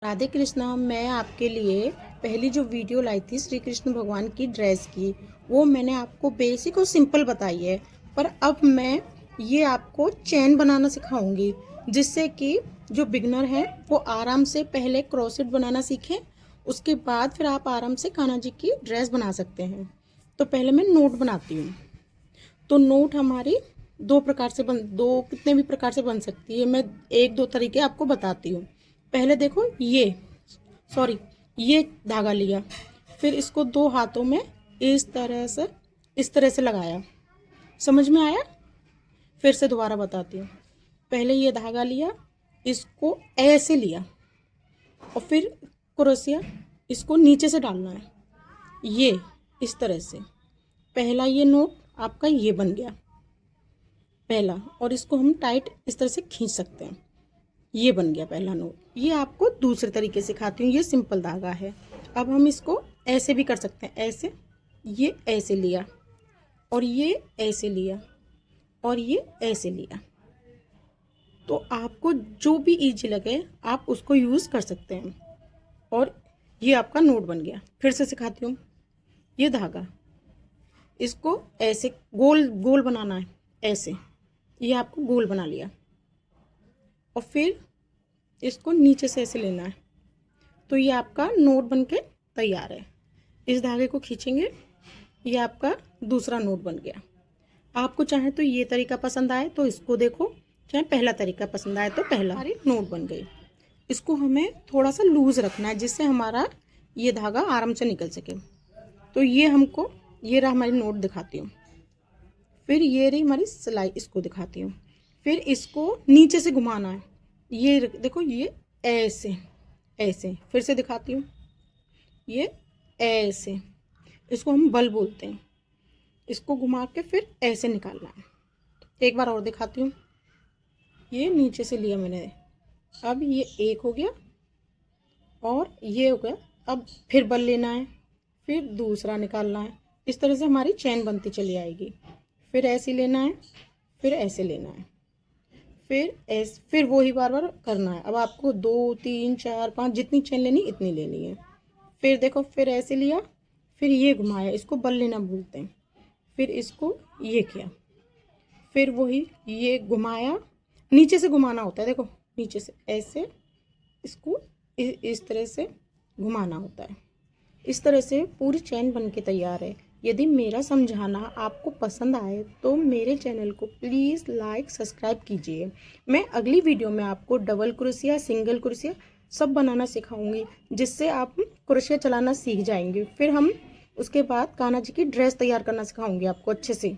राधे कृष्णा। मैं आपके लिए पहली जो वीडियो लाई थी श्री कृष्ण भगवान की ड्रेस की, वो मैंने आपको बेसिक और सिंपल बताई है। पर अब मैं ये आपको चैन बनाना सिखाऊंगी, जिससे कि जो बिगनर हैं वो आराम से पहले क्रोसेट बनाना सीखें। उसके बाद फिर आप आराम से कान्हा जी की ड्रेस बना सकते हैं। तो पहले मैं नोट बनाती हूँ। तो नोट हमारी दो कितने भी प्रकार से बन सकती है। मैं एक दो तरीके आपको बताती हूँ। पहले देखो, ये धागा लिया, फिर इसको दो हाथों में इस तरह से लगाया। समझ में आया? फिर से दोबारा बताती हूँ। पहले ये धागा लिया, इसको ऐसे लिया, और फिर क्रोशिया इसको नीचे से डालना है, ये इस तरह से। पहला ये नोट आपका ये बन गया पहला, और इसको हम टाइट इस तरह से खींच सकते हैं। ये बन गया पहला नोट। ये आपको दूसरे तरीके से सिखाती हूँ, ये सिंपल धागा है। अब हम इसको ऐसे भी कर सकते हैं, ऐसे, ये ऐसे लिया, और ये ऐसे लिया, और ये ऐसे लिया। तो आपको जो भी इजी लगे आप उसको यूज़ कर सकते हैं। और ये आपका नोट बन गया। फिर से सिखाती हूँ। ये धागा, इसको ऐसे गोल गोल बनाना है, ऐसे। ये आपको गोल बना लिया, और फिर इसको नीचे से ऐसे लेना है। तो ये आपका नोट बन के तैयार है। इस धागे को खींचेंगे, ये आपका दूसरा नोट बन गया। आपको चाहे तो ये तरीका पसंद आए तो इसको देखो, चाहे पहला तरीका पसंद आए तो पहला। हमारी नोट बन गई। इसको हमें थोड़ा सा लूज रखना है, जिससे हमारा ये धागा आराम से निकल सके। तो ये रहा हमारी नोट, दिखाती हूँ। फिर ये रही हमारी सिलाई, इसको दिखाती हूँ। फिर इसको नीचे से घुमाना है, ये देखो, ये ऐसे ऐसे। फिर से दिखाती हूँ, ये ऐसे। इसको हम बल बोलते हैं। इसको घुमा के फिर ऐसे निकालना है। एक बार और दिखाती हूँ। ये नीचे से लिया मैंने, अब ये एक हो गया और ये हो गया। अब फिर बल लेना है, फिर दूसरा निकालना है। इस तरह से हमारी चैन बनती चली आएगी। फिर ऐसे लेना है, फिर ऐसे लेना है, फिर वही बार बार करना है। अब आपको 2 3 4 5 जितनी चेन लेनी इतनी लेनी है। फिर देखो, फिर ऐसे लिया, फिर ये घुमाया, इसको बल लेना बोलते हैं। फिर इसको ये किया, फिर वही ये घुमाया, नीचे से घुमाना होता है, देखो नीचे से ऐसे, इसको इस तरह से घुमाना होता है। इस तरह से पूरी चैन बन के तैयार है। यदि मेरा समझाना आपको पसंद आए तो मेरे चैनल को प्लीज़ लाइक सब्सक्राइब कीजिए। मैं अगली वीडियो में आपको डबल क्रोशिया, सिंगल क्रोशिया सब बनाना सिखाऊंगी, जिससे आप क्रोशिया चलाना सीख जाएंगे। फिर हम उसके बाद कान्हा जी की ड्रेस तैयार करना सिखाऊंगी आपको अच्छे से।